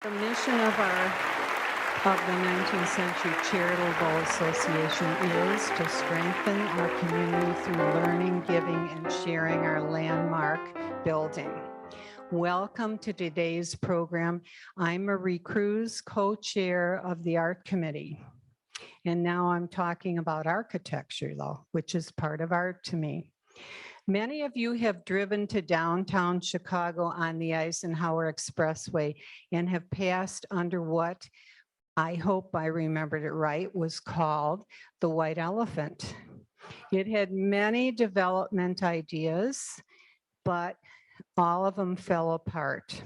The mission of the 19th Century Charitable Association is to strengthen our community through learning, giving, and sharing our landmark building. Welcome to today's program. I'm Marie Cruz, co-chair of the Art Committee. And now I'm talking about architecture, though, which is part of art to me. Many of you have driven to downtown Chicago on the Eisenhower Expressway and have passed under what, I hope I remembered it right, was called the White Elephant. It had many development ideas, but all of them fell apart.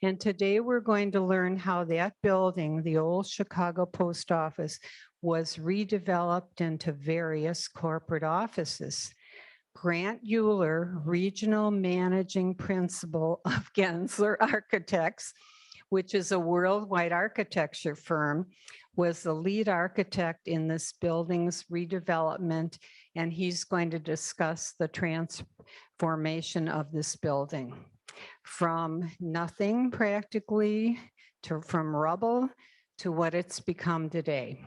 And today we're going to learn how that building, the old Chicago Post Office, was redeveloped into various corporate offices. Grant Euler, Regional Managing Principal of Gensler Architects, which is a worldwide architecture firm, was the lead architect in this building's redevelopment, and he's going to discuss the transformation of this building. From nothing practically, from rubble to what it's become today.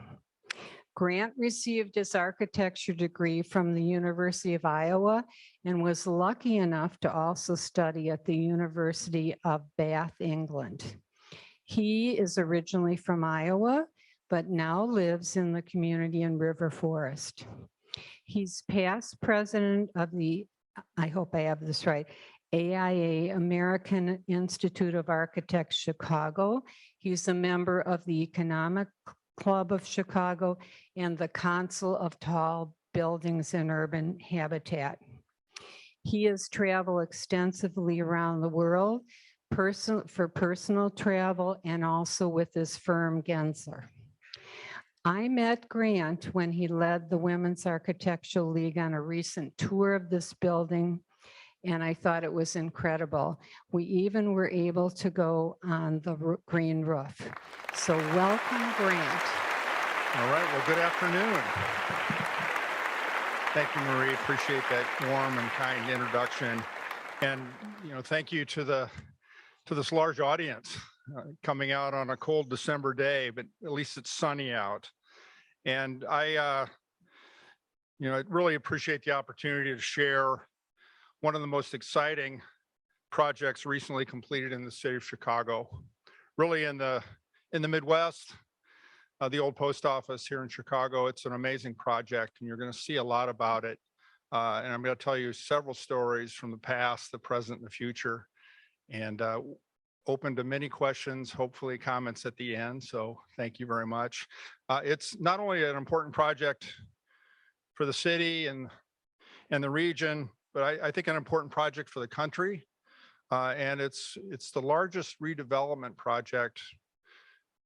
Grant received his architecture degree from the University of Iowa and was lucky enough to also study at the University of Bath, England. He is originally from Iowa, but now lives in the community in River Forest. He's past president of the, I hope I have this right, AIA, American Institute of Architects, Chicago. He's a member of the Economic Club of Chicago and the Council of Tall Buildings and Urban Habitat. He has traveled extensively around the world for personal travel and also with his firm Gensler. I met Grant when he led the Women's Architectural League on a recent tour of this building, and I thought it was incredible. We even were able to go on the green roof. So welcome, Grant. All right, well, good afternoon. Thank you, Marie. Appreciate that warm and kind introduction. And, thank you to this large audience coming out on a cold December day, but at least it's sunny out. And I really appreciate the opportunity to share one of the most exciting projects recently completed in the city of Chicago, really in the Midwest, the old post office here in Chicago. It's an amazing project, and you're going to see a lot about it. And I'm going to tell you several stories from the past, the present, and the future, and open to many questions, hopefully comments at the end. So thank you very much. It's not only an important project for the city and the region, but I think an important project for the country. And it's the largest redevelopment project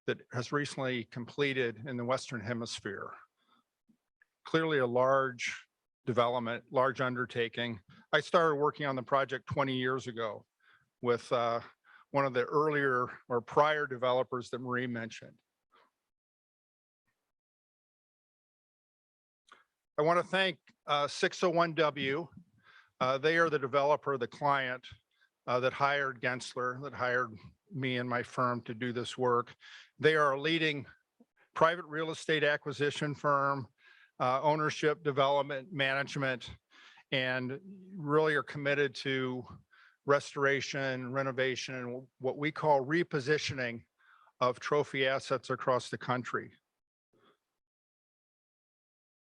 that has recently completed in the Western Hemisphere. Clearly a large development, large undertaking. I started working on the project 20 years ago with one of the earlier or prior developers that Marie mentioned. I want to thank 601W. They are the developer, the client that hired Gensler, that hired me and my firm to do this work. They are a leading private real estate acquisition firm, ownership, development, management, and really are committed to restoration, renovation, and what we call repositioning of trophy assets across the country.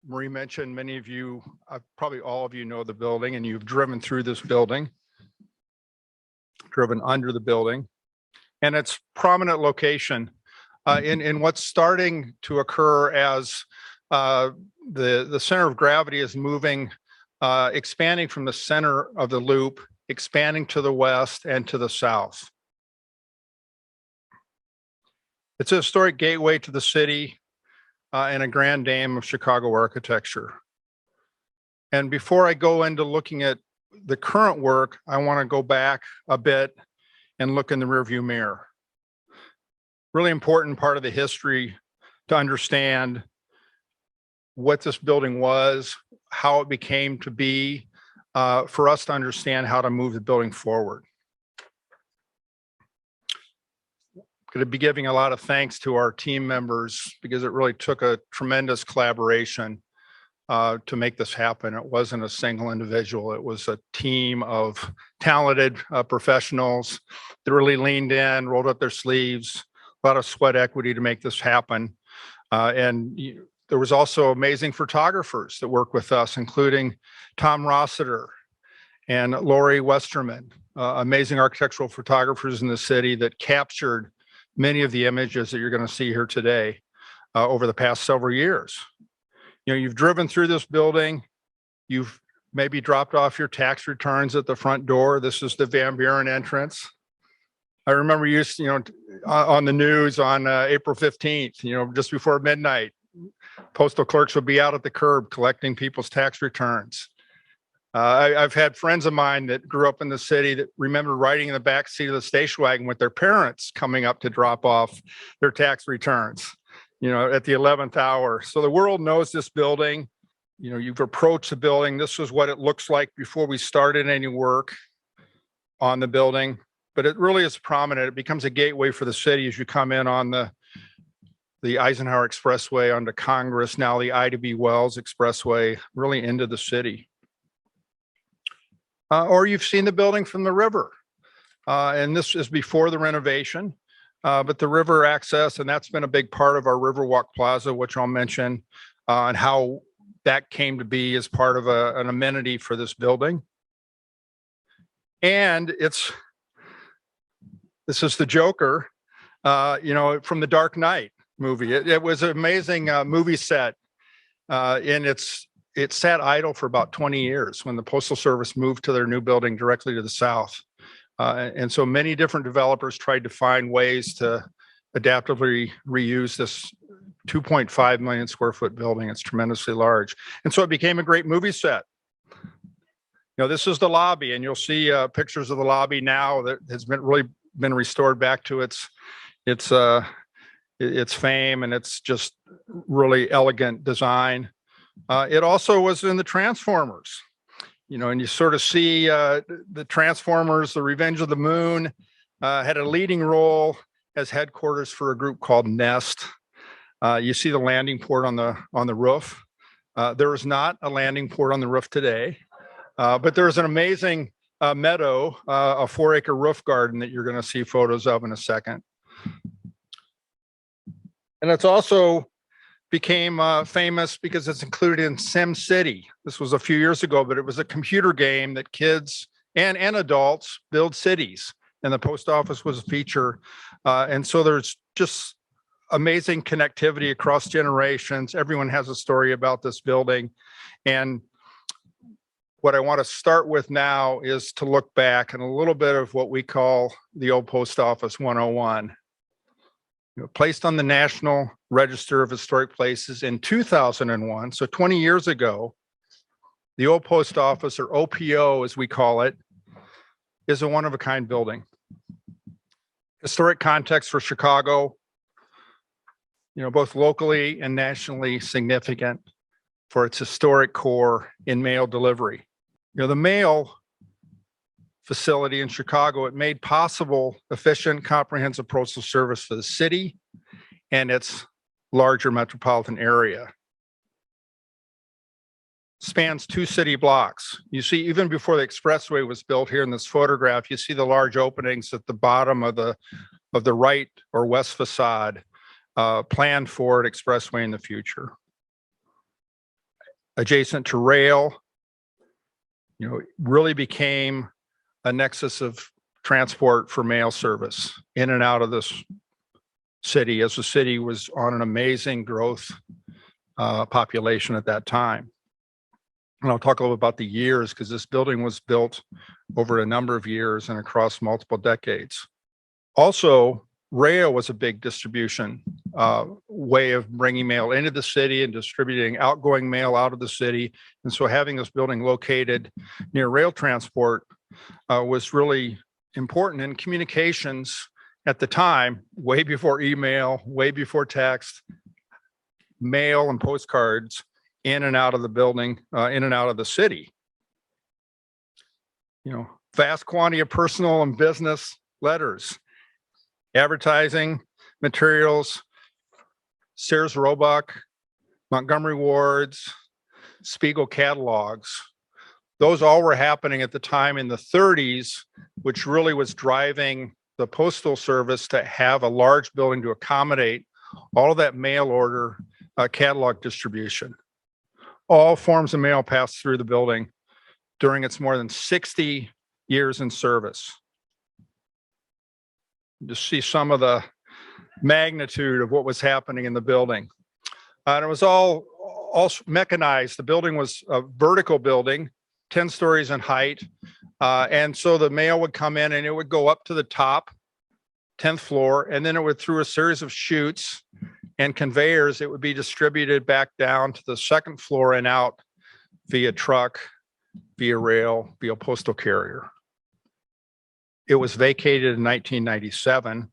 Marie mentioned many of you, probably all of you know the building, and you've driven through this building, driven under the building, and its prominent location in what's starting to occur as the center of gravity is moving, expanding from the center of the loop, expanding to the west and to the south. It's a historic gateway to the city and a grand dame of Chicago architecture. And before I go into looking at the current work, I want to go back a bit and look in the rearview mirror. Really important part of the history to understand what this building was, how it became to be, for us to understand how to move the building forward. going to be giving a lot of thanks to our team members because it really took a tremendous collaboration to make this happen. It wasn't a single individual. It was a team of talented professionals that really leaned in, rolled up their sleeves, a lot of sweat equity to make this happen. There was also amazing photographers that worked with us, including Tom Rossiter and Lori Westerman, amazing architectural photographers in the city that captured many of the images that you're going to see here today over the past several years. You know, you've driven through this building, you've maybe dropped off your tax returns at the front door. This is the Van Buren entrance. I remember on the news on April 15th, just before midnight, postal clerks would be out at the curb collecting people's tax returns. I've had friends of mine that grew up in the city that remember riding in the back seat of the station wagon with their parents coming up to drop off their tax returns, at the 11th hour. So the world knows this building. You've approached the building. This is what it looks like before we started any work on the building. But it really is prominent. It becomes a gateway for the city as you come in on the Eisenhower Expressway onto Congress, now the Ida B. Wells Expressway, really into the city. Or you've seen the building from the river. And this is before the renovation, but the river access, and that's been a big part of our Riverwalk Plaza, which I'll mention, and how that came to be as part of an amenity for this building. And this is the Joker, from the Dark Knight movie. It was an amazing movie set, and it sat idle for about 20 years when the Postal Service moved to their new building directly to the south. And so many different developers tried to find ways to adaptively reuse this 2.5 million square foot building. It's tremendously large. And so it became a great movie set. This is the lobby, and you'll see pictures of the lobby now that has been restored back to its fame, and it's just really elegant design. It also was in the Transformers, and you sort of see the Transformers, the Revenge of the Moon, had a leading role as headquarters for a group called Nest. You see the landing port on the roof. There is not a landing port on the roof today, but there's an amazing meadow, a 4-acre roof garden that you're going to see photos of in a second. And it's also became famous because it's included in SimCity. This was a few years ago, but it was a computer game that kids and adults build cities, and the post office was a feature. And so there's just amazing connectivity across generations. Everyone has a story about this building. And what I want to start with now is to look back and a little bit of what we call the old Post Office 101. Placed on the National Register of Historic Places in 2001, so 20 years ago, the old post office, or OPO as we call it, is a one-of-a-kind building. Historic context for Chicago, both locally and nationally significant for its historic core in mail delivery. The mail facility in Chicago, it made possible efficient, comprehensive postal service for the city and its larger metropolitan area. Spans 2 city blocks. You see, even before the expressway was built here in this photograph, you see the large openings at the bottom of the right or west facade, planned for an expressway in the future. Adjacent to rail, really became a nexus of transport for mail service in and out of this city, as the city was on an amazing growth population at that time. And I'll talk a little about the years, because this building was built over a number of years and across multiple decades. Also, rail was a big distribution way of bringing mail into the city and distributing outgoing mail out of the city. And so having this building located near rail transport was really important in communications at the time, way before email, way before text, mail and postcards in and out of the building, in and out of the city. Vast quantity of personal and business letters. advertising, materials, Sears Roebuck, Montgomery Wards, Spiegel catalogs. Those all were happening at the time in the 30s, which really was driving the Postal Service to have a large building to accommodate all of that mail order catalog distribution. All forms of mail passed through the building during its more than 60 years in service. To see some of the magnitude of what was happening in the building. And it was all mechanized. The building was a vertical building, 10 stories in height. And so the mail would come in and it would go up to the top, 10th floor, and then it would, through a series of chutes and conveyors, it would be distributed back down to the 2nd floor and out via truck, via rail, via postal carrier. It was vacated in 1997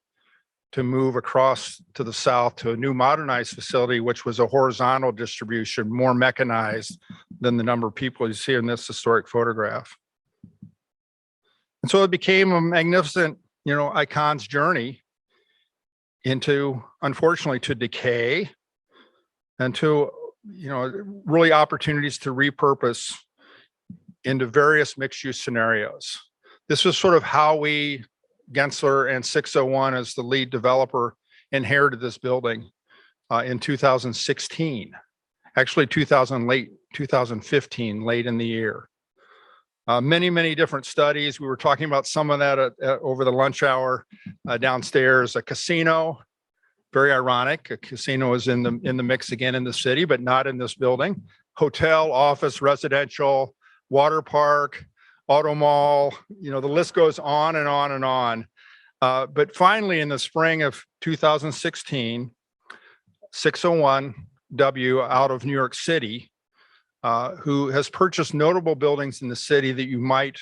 to move across to the south to a new modernized facility, which was a horizontal distribution, more mechanized than the number of people you see in this historic photograph. And so it became a magnificent, icon's journey into, unfortunately, to decay and to, really opportunities to repurpose into various mixed use scenarios. This was sort of how we, Gensler and 601 as the lead developer, inherited this building in 2016, actually 2015, late in the year. Many different studies. We were talking about some of that over the lunch hour downstairs. A casino, very ironic. A casino is in the mix again in the city, but not in this building. Hotel, office, residential, water park, auto mall, the list goes on and on and on. But finally, in the spring of 2016, 601W out of New York City, who has purchased notable buildings in the city that you might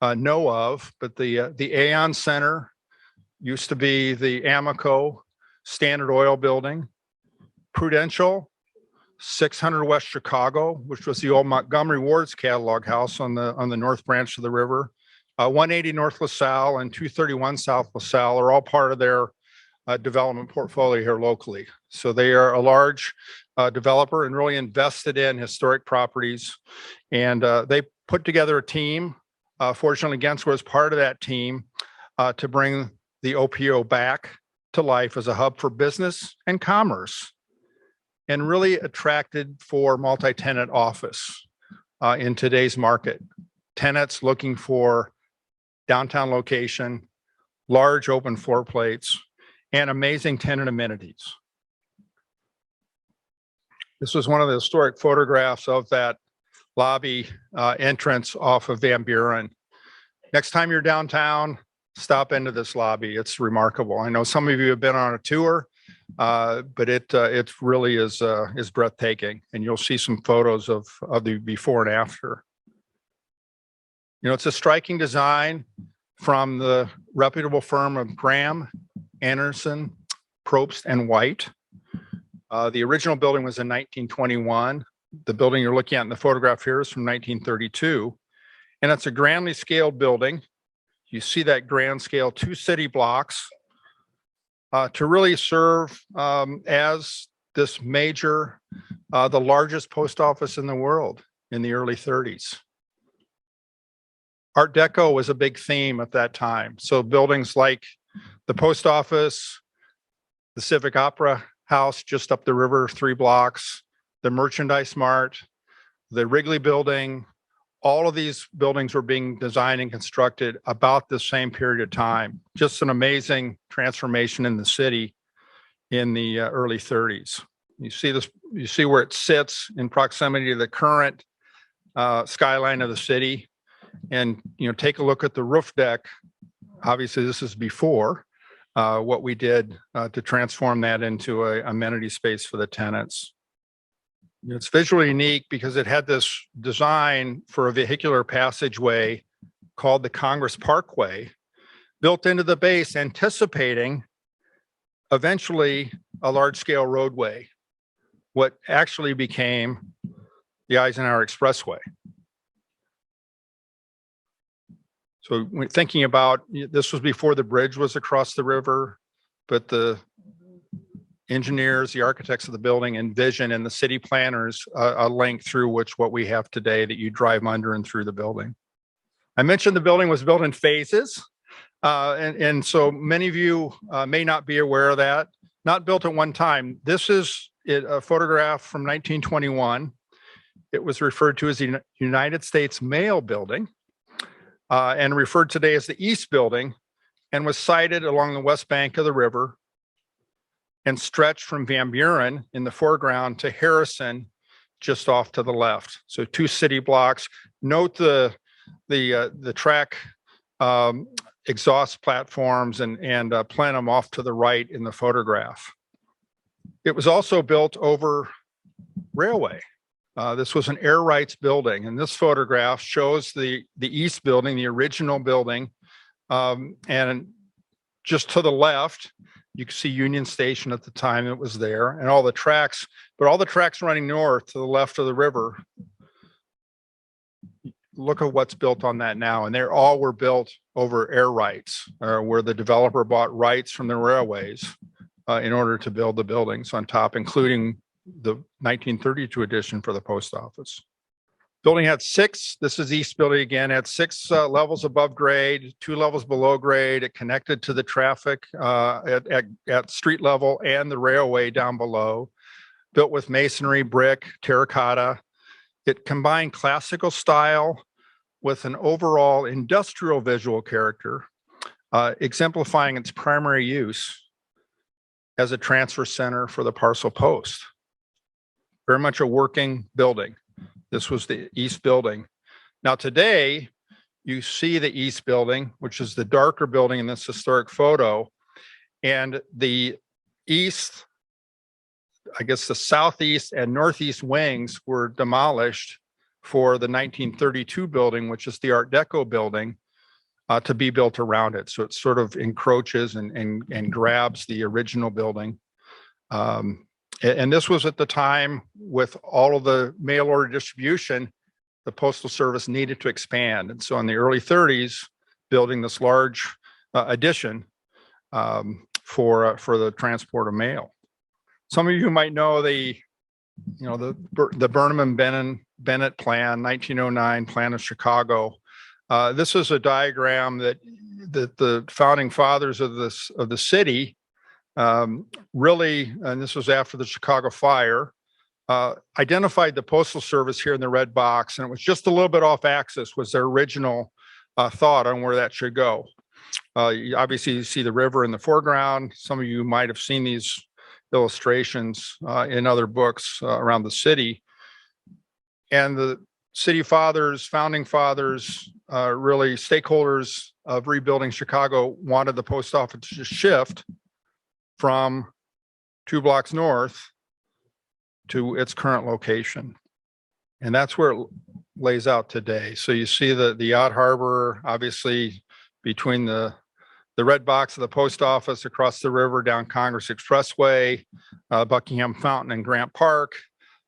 know of, but the Aon Center used to be the Amoco Standard Oil building, Prudential, 600 West Chicago, which was the old Montgomery Ward's catalog house on the north branch of the river. 180 North LaSalle and 231 South LaSalle are all part of their development portfolio here locally. So they are a large developer and really invested in historic properties. And they put together a team. Fortunately, Gensler was part of that team to bring the OPO back to life as a hub for business and commerce, and really attracted for multi-tenant office in today's market. Tenants looking for downtown location, large open floor plates, and amazing tenant amenities. This was one of the historic photographs of that lobby entrance off of Van Buren. Next time you're downtown, stop into this lobby. It's remarkable. I know some of you have been on a tour, but it really is breathtaking, and you'll see some photos of the before and after. It's a striking design from the reputable firm of Graham, Anderson, Probst, and White. The original building was in 1921. The building you're looking at in the photograph here is from 1932, and it's a grandly scaled building. You see that grand scale, 2 city blocks, to really serve as this major, the largest post office in the world in the early 30s. Art Deco was a big theme at that time. So buildings like the post office, the Civic Opera House just up the river 3 blocks, the Merchandise Mart, the Wrigley Building, all of these buildings were being designed and constructed about the same period of time. Just an amazing transformation in the city in the early 30s. You see this, you see where it sits in proximity to the current skyline of the city. And take a look at the roof deck. Obviously, this is before what we did to transform that into a amenity space for the tenants. It's visually unique because it had this design for a vehicular passageway called the Congress Parkway, built into the base, anticipating eventually a large-scale roadway, what actually became the Eisenhower Expressway. So when thinking about, this was before the bridge was across the river. but the engineers, the architects of the building envision, and the city planners a link through which what we have today that you drive under and through the building. I mentioned the building was built in phases. And so many of you may not be aware of that. Not built at one time. This is a photograph from 1921. It was referred to as the United States Mail Building and referred today as the East Building, and was sited along the west bank of the river and stretched from Van Buren in the foreground to Harrison just off to the left. So 2 city blocks. Note the track exhaust platforms and plenum off to the right in the photograph. It was also built over railway. This was an air rights building, and this photograph shows the East Building, the original building, and just to the left, you can see Union Station at the time it was there, and all the tracks, but all the tracks running north to the left of the river. Look at what's built on that now, and they all were built over air rights, where the developer bought rights from the railways in order to build the buildings on top, including the 1932 edition for the post office. Building had 6, this is East Building again, had 6 levels above grade, 2 levels below grade. It connected to the traffic at street level and the railway down below. Built with masonry, brick, terracotta. It combined classical style with an overall industrial visual character, exemplifying its primary use as a transfer center for the parcel post. Very much a working building. This was the East Building. Now today, you see the East Building, which is the darker building in this historic photo, and the east, I guess the southeast and northeast wings were demolished for the 1932 building, which is the Art Deco building, to be built around it. So it sort of encroaches and grabs the original building. And this was at the time with all of the mail order distribution, the Postal Service needed to expand. And so in the early 30s, building this large addition for the transport of mail. Some of you might know the Burnham and Bennett plan, 1909 plan of Chicago. This is a diagram that the founding fathers of the city really, and this was after the Chicago fire, identified the Postal Service here in the red box, and it was just a little bit off axis was their original thought on where that should go. Obviously, you see the river in the foreground. Some of you might have seen these illustrations in other books around the city. And the city fathers, founding fathers, really stakeholders of rebuilding Chicago wanted the post office to shift from 2 blocks north to its current location. And that's where it lays out today. So you see the yacht harbor, obviously between the red box of the post office across the river down Congress Expressway, Buckingham Fountain and Grant Park.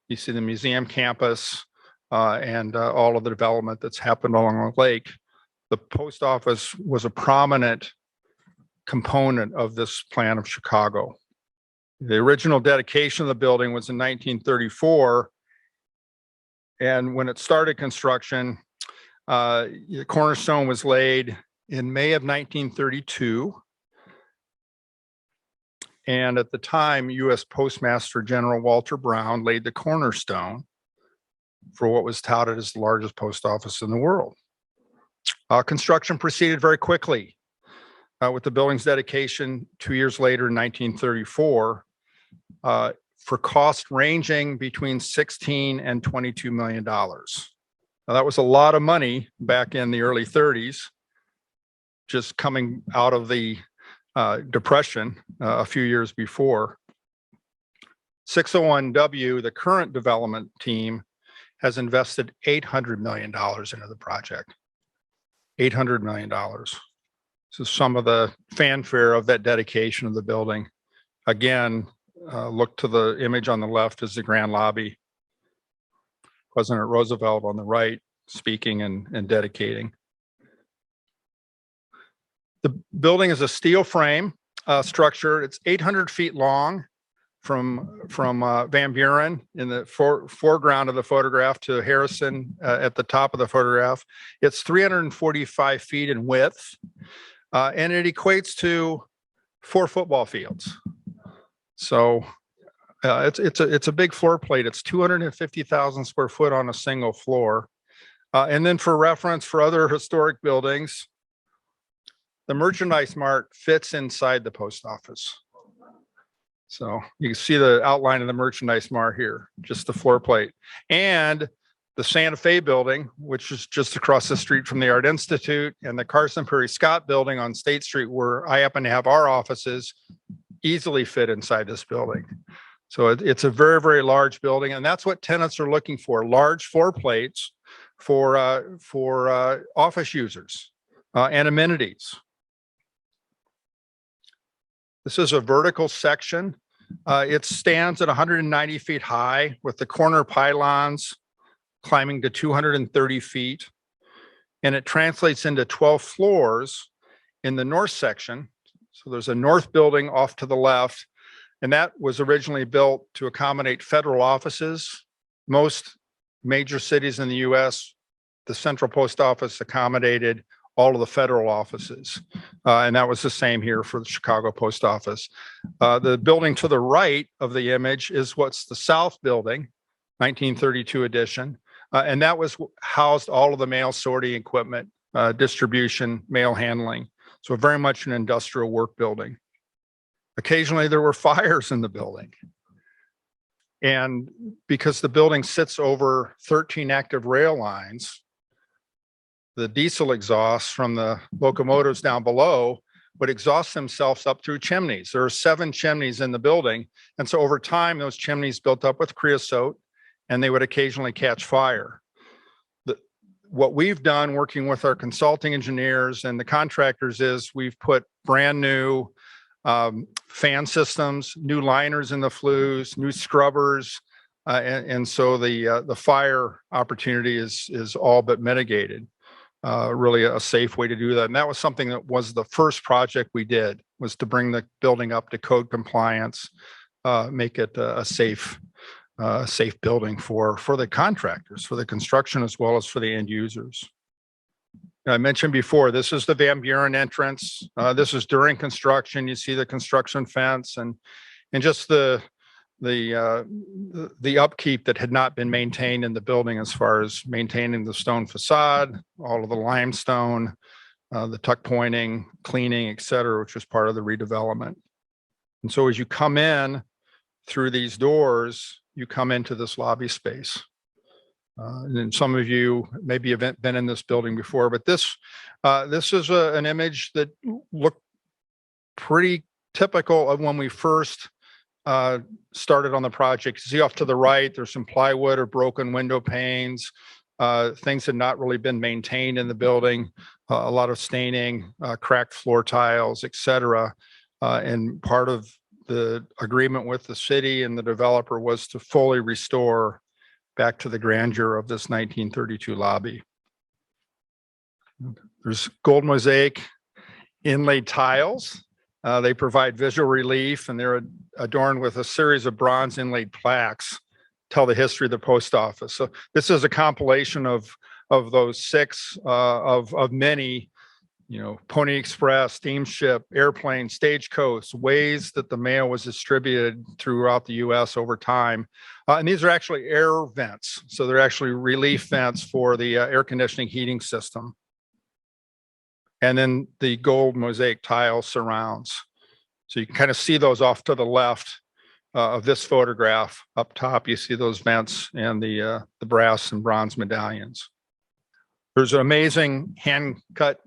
You see the museum campus and all of the development that's happened along the lake. The post office was a prominent component of this plan of Chicago. The original dedication of the building was in 1934. And when it started construction, the cornerstone was laid in May of 1932. And at the time, U.S. Postmaster General Walter Brown laid the cornerstone for what was touted as the largest post office in the world. Construction proceeded very quickly with the building's dedication 2 years later in 1934 for cost ranging between $16 and $22 million. Now, that was a lot of money back in the early 30s, just coming out of the Depression a few years before. 601W, the current development team, has invested $800 million into the project. $800 million. So some of the fanfare of that dedication of the building. Again, look to the image on the left is the Grand Lobby. President Roosevelt on the right speaking and dedicating. The building is a steel frame, structure. It's 800 feet long from Van Buren in the foreground of the photograph to Harrison at the top of the photograph. It's 345 feet in width, and it equates to 4 football fields. So it's a big floor plate. It's 250,000 square foot on a single floor. And then for reference for other historic buildings, the Merchandise Mart fits inside the post office. So you can see the outline of the Merchandise Mart here, just the floor plate. And the Santa Fe building, which is just across the street from the Art Institute, and the Carson Perry Scott building on State Street, where I happen to have our offices, easily fit inside this building. So it's a very, very large building. And that's what tenants are looking for, large floor plates for office users and amenities. This is a vertical section. It stands at 190 feet high with the corner pylons climbing to 230 feet. And it translates into 12 floors in the north section. So there's a north building off to the left, and that was originally built to accommodate federal offices. Most major cities in the US, the Central Post Office accommodated all of the federal offices. And that was the same here for the Chicago Post Office. The building to the right of the image is what's the South Building, 1932 edition. And that was housed all of the mail sorting equipment, distribution, mail handling. So very much an industrial work building. Occasionally there were fires in the building. And because the building sits over 13 active rail lines, the diesel exhaust from the locomotives down below would exhaust themselves up through chimneys. There are 7 chimneys in the building. And so over time, those chimneys built up with creosote and they would occasionally catch fire. What we've done working with our consulting engineers and the contractors is we've put brand new fan systems, new liners in the flues, new scrubbers. And so the fire opportunity is all but mitigated. Really a safe way to do that. And that was something that was the first project we did, was to bring the building up to code compliance, make it a safe building for the contractors, for the construction, as well as for the end users. I mentioned before, this is the Van Buren entrance. This is during construction. You see the construction fence and just the upkeep that had not been maintained in the building, as far as maintaining the stone facade, all of the limestone, the tuck pointing, cleaning, et cetera, which was part of the redevelopment. And so as you come in through these doors, you come into this lobby space. And then some of you maybe have been in this building before, but this is an image that looked pretty typical of when we first started on the project. You see off to the right, there's some plywood or broken window panes. Things had not really been maintained in the building. A lot of staining, cracked floor tiles, et cetera. And part of the agreement with the city and the developer was to fully restore back to the grandeur of this 1932 lobby. There's gold mosaic inlaid tiles. They provide visual relief, and they're adorned with a series of bronze inlaid plaques, tell the history of the post office. So this is a compilation of those 6 of many, Pony Express, steamship, airplane, stagecoach, ways that the mail was distributed throughout the US over time. And these are actually air vents. So they're actually relief vents for the air conditioning heating system. And then the gold mosaic tile surrounds. So you can kind of see those off to the left of this photograph. Up top, you see those vents and the brass and bronze medallions. There's an amazing handcrafted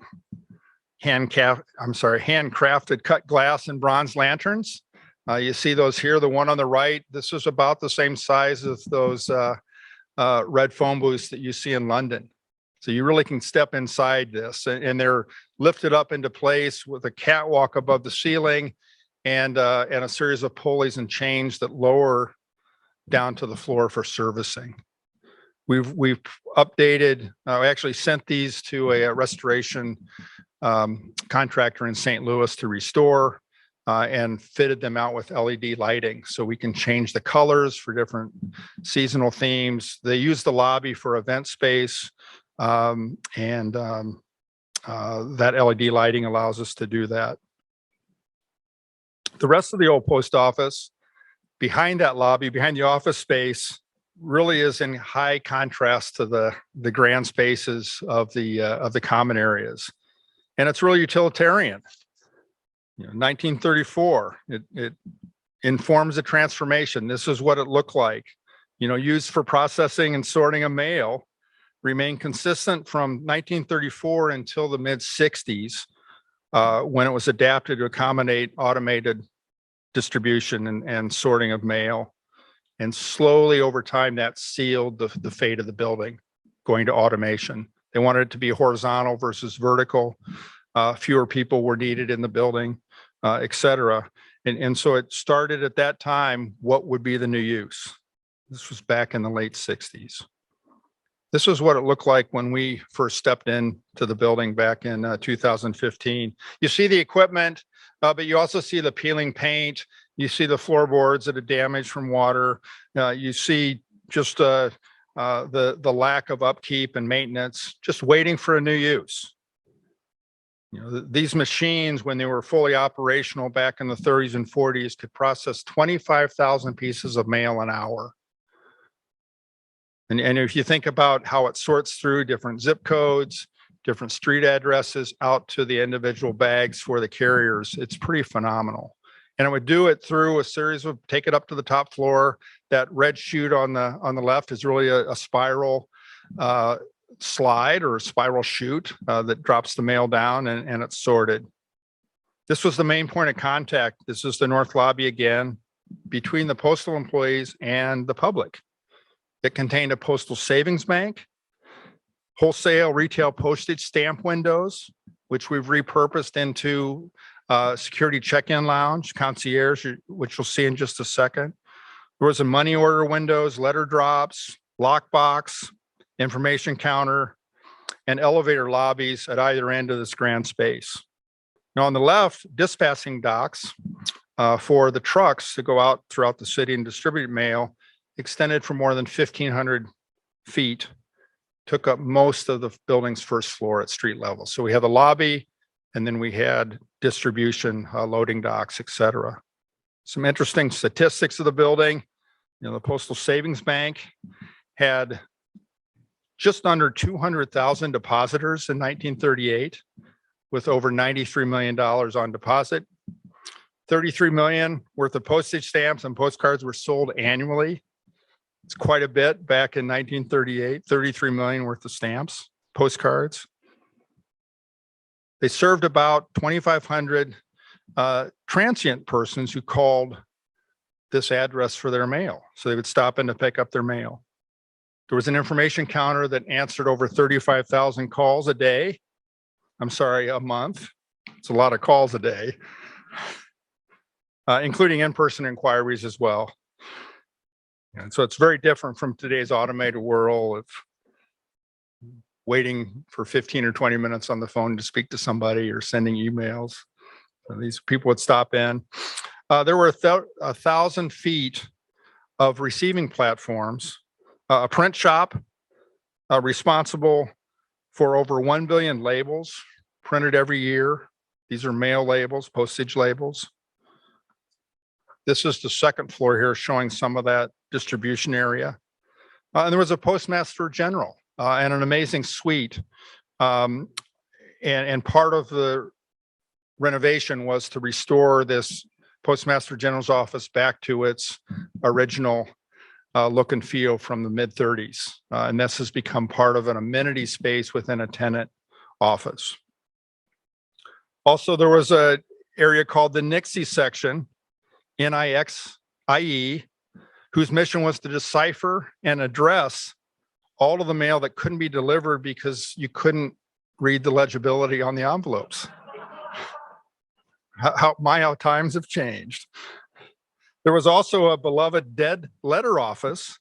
cut glass and bronze lanterns. You see those here, the one on the right. This is about the same size as those red phone booths that you see in London. So you really can step inside this, and they're lifted up into place with a catwalk above the ceiling and a series of pulleys and chains that lower down to the floor for servicing. We've updated, we actually sent these to a restoration contractor in St. Louis to restore. and fitted them out with LED lighting. So we can change the colors for different seasonal themes. They use the lobby for event space. That LED lighting allows us to do that. The rest of the old post office, behind that lobby, behind the office space, really is in high contrast to the grand spaces of the common areas. And it's really utilitarian. 1934, it informs the transformation. This is what it looked like. Used for processing and sorting of mail, remained consistent from 1934 until the mid 60s, when it was adapted to accommodate automated distribution and sorting of mail. And slowly over time, that sealed the fate of the building, going to automation. They wanted it to be horizontal versus vertical. Fewer people were needed in the building, et cetera. And so it started at that time, what would be the new use? This was back in the late 60s. This was what it looked like when we first stepped into the building back in 2015. You see the equipment, but you also see the peeling paint. You see the floorboards that are damaged from water. You see just the lack of upkeep and maintenance, just waiting for a new use. These machines, when they were fully operational back in the 30s and 40s, could process 25,000 pieces of mail an hour. And if you think about how it sorts through different zip codes, different street addresses out to the individual bags for the carriers, it's pretty phenomenal. And it would do it through a series of, take it up to the top floor. That red chute on the left is really a spiral slide or a spiral chute that drops the mail down and it's sorted. This was the main point of contact. This is the north lobby again, between the postal employees and the public. It contained a postal savings bank, wholesale retail postage stamp windows, which we've repurposed into security check-in lounge, concierge, which you'll see in just a second. There was a money order windows, letter drops, lockbox, information counter, and elevator lobbies at either end of this grand space. Now on the left, dispatching docks for the trucks to go out throughout the city and distribute mail extended for more than 1,500 feet, took up most of the building's first floor at street level. So we had the lobby, and then we had distribution, loading docks, et cetera. Some interesting statistics of the building. The Postal Savings Bank had just under 200,000 depositors in 1938, with over $93 million on deposit. 33 million worth of postage stamps and postcards were sold annually. It's quite a bit back in 1938, 33 million worth of stamps, postcards. They served about 2,500 transient persons who called this address for their mail. So they would stop in to pick up their mail. There was an information counter that answered over 35,000 calls a day. I'm sorry, a month. It's a lot of calls a day, including in-person inquiries as well. And so it's very different from today's automated world of waiting for 15 or 20 minutes on the phone to speak to somebody or sending emails. So these people would stop in. There were 1,000 feet of receiving platforms, a print shop responsible for over 1 billion labels printed every year. These are mail labels, postage labels. This is the second floor here showing some of that distribution area. And there was a postmaster general and an amazing suite. And part of the renovation was to restore this postmaster general's office back to its original look and feel from the mid 30s. And this has become part of an amenity space within a tenant office. Also, there was an area called the Nixie section, NIXIE, whose mission was to decipher and address all of the mail that couldn't be delivered because you couldn't read the legibility on the envelopes. How times have changed. There was also a beloved dead letter office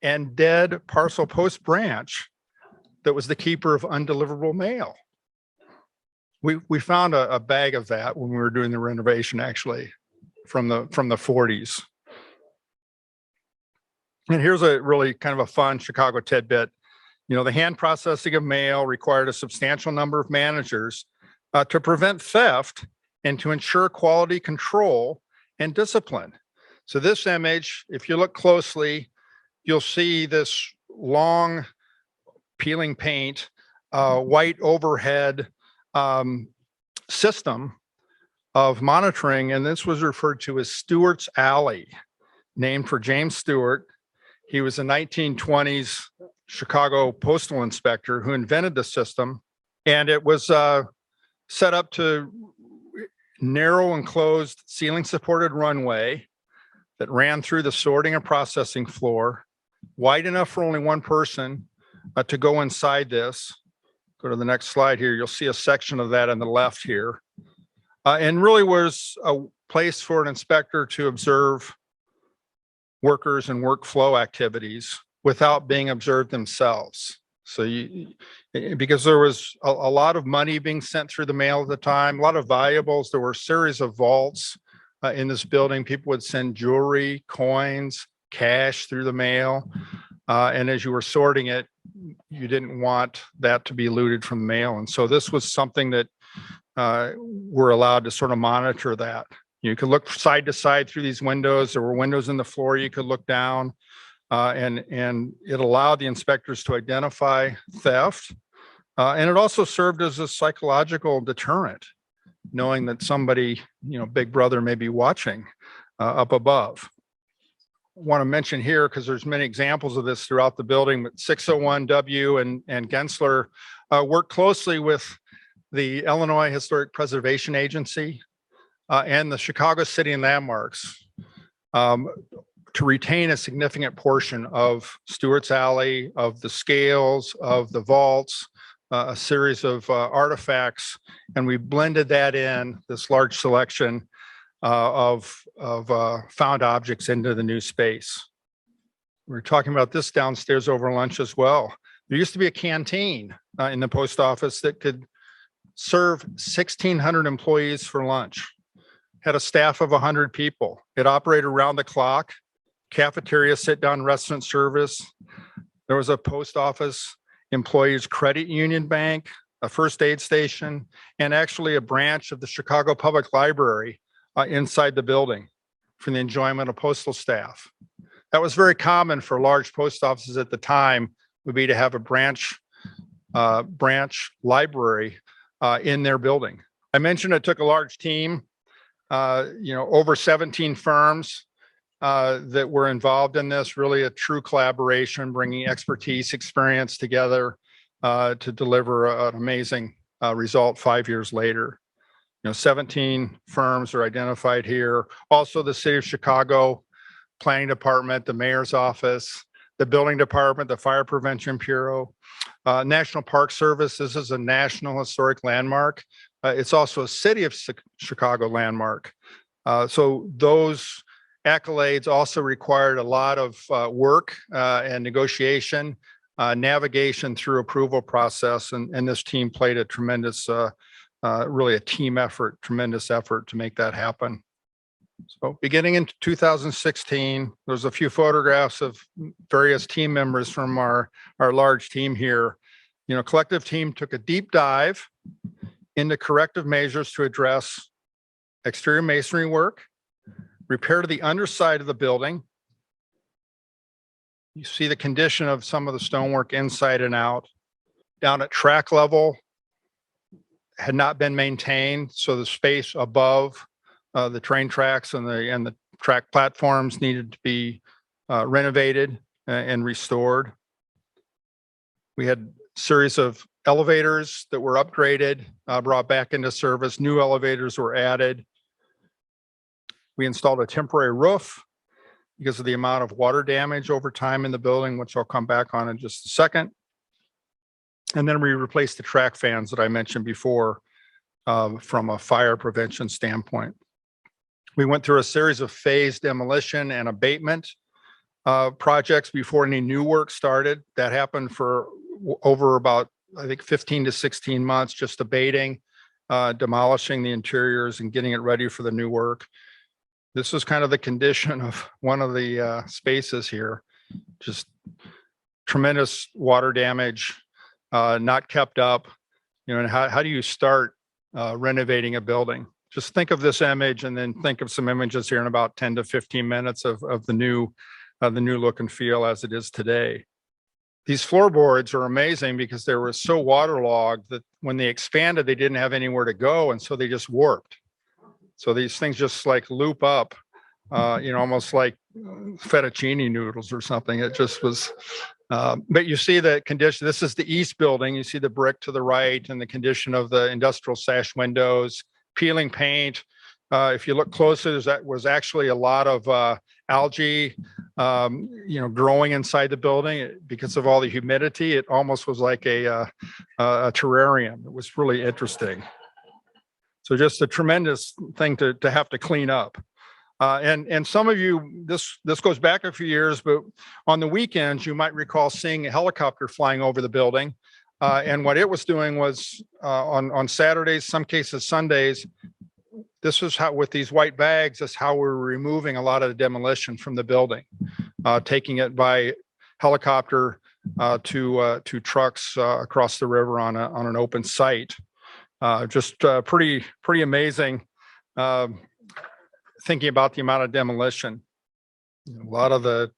and dead parcel post branch that was the keeper of undeliverable mail. We found a bag of that when we were doing the renovation, actually, from the 40s. And here's a really kind of a fun Chicago tidbit. You know, the hand processing of mail required a substantial number of managers to prevent theft and to ensure quality control and discipline. So this image, if you look closely, you'll see this long peeling paint, white overhead system of monitoring, and this was referred to as Stewart's Alley, named for James Stewart. He was a 1920s Chicago postal inspector who invented the system, and it was set up to narrow enclosed ceiling supported runway that ran through the sorting and processing floor, wide enough for only one person to go inside this. Go to the next slide here. You'll see a section of that on the left here. And really was a place for an inspector to observe workers and workflow activities without being observed themselves. So because there was a lot of money being sent through the mail at the time, a lot of valuables, there were a series of vaults in this building. People would send jewelry, coins, cash through the mail. And as you were sorting it, you didn't want that to be looted from the mail. And so this was something that we're allowed to sort of monitor that. You could look side to side through these windows. There were windows in the floor you could look down, and it allowed the inspectors to identify theft. And it also served as a psychological deterrent, knowing that somebody, Big Brother may be watching up above. Want to mention here, because there's many examples of this throughout the building, but 601W and Gensler worked closely with the Illinois Historic Preservation Agency and the Chicago City Landmarks to retain a significant portion of Stewart's Alley, of the scales, of the vaults, a series of artifacts, and we blended that in, this large selection of found objects into the new space. We're talking about this downstairs over lunch as well. There used to be a canteen in the post office that could serve 1,600 employees for lunch. Had a staff of 100 people. It operated around the clock, cafeteria, sit-down restaurant service. There was a post office employees credit union bank, a first aid station, and actually a branch of the Chicago Public Library inside the building for the enjoyment of postal staff. That was very common for large post offices at the time, would be to have a branch library in their building. I mentioned it took a large team, over 17 firms that were involved in this, really a true collaboration, bringing expertise, experience together to deliver an amazing result 5 years later. 17 firms are identified here. Also the City of Chicago Planning Department, the Mayor's Office, the Building Department, the Fire Prevention Bureau, National Park Service. This is a National Historic Landmark. It's also a City of Chicago landmark. So those accolades also required a lot of work and negotiation, navigation through approval process. And this team played a tremendous, really a team effort, tremendous effort to make that happen. So beginning in 2016, there's a few photographs of various team members from our large team here. Collective team took a deep dive into corrective measures to address exterior masonry work, repair to the underside of the building. You see the condition of some of the stonework inside and out. Down at track level, had not been maintained, so the space above the train tracks and the track platforms needed to be renovated and restored. We had a series of elevators that were upgraded, brought back into service. New elevators were added. We installed a temporary roof because of the amount of water damage over time in the building, which I'll come back on in just a second. And then we replaced the track fans that I mentioned before from a fire prevention standpoint. We went through a series of phased demolition and abatement projects before any new work started. That happened for over about, I think, 15 to 16 months, just abating demolishing the interiors and getting it ready for the new work. This is kind of the condition of one of the spaces here. Just tremendous water damage, not kept up. And how do you start renovating a building? Just think of this image and then think of some images here in about 10 to 15 minutes of the new look and feel as it is today. These floorboards are amazing because they were so waterlogged that when they expanded, they didn't have anywhere to go. And so they just warped. So these things just like loop up, almost like fettuccine noodles or something. It just was, but you see the condition. This is the east building. You see the brick to the right and the condition of the industrial sash windows, peeling paint. If you look closer, that was actually a lot of algae, growing inside the building because of all the humidity. It almost was like a terrarium. It was really interesting. So just a tremendous thing to have to clean up. And some of you, this goes back a few years, but on the weekends, you might recall seeing a helicopter flying over the building. And what it was doing was on Saturdays, some cases Sundays, this was how, with these white bags, that's how we're removing a lot of the demolition from the building, taking it by helicopter to trucks across the river on an open site. Just pretty amazing. Thinking about the amount of demolition, a lot of the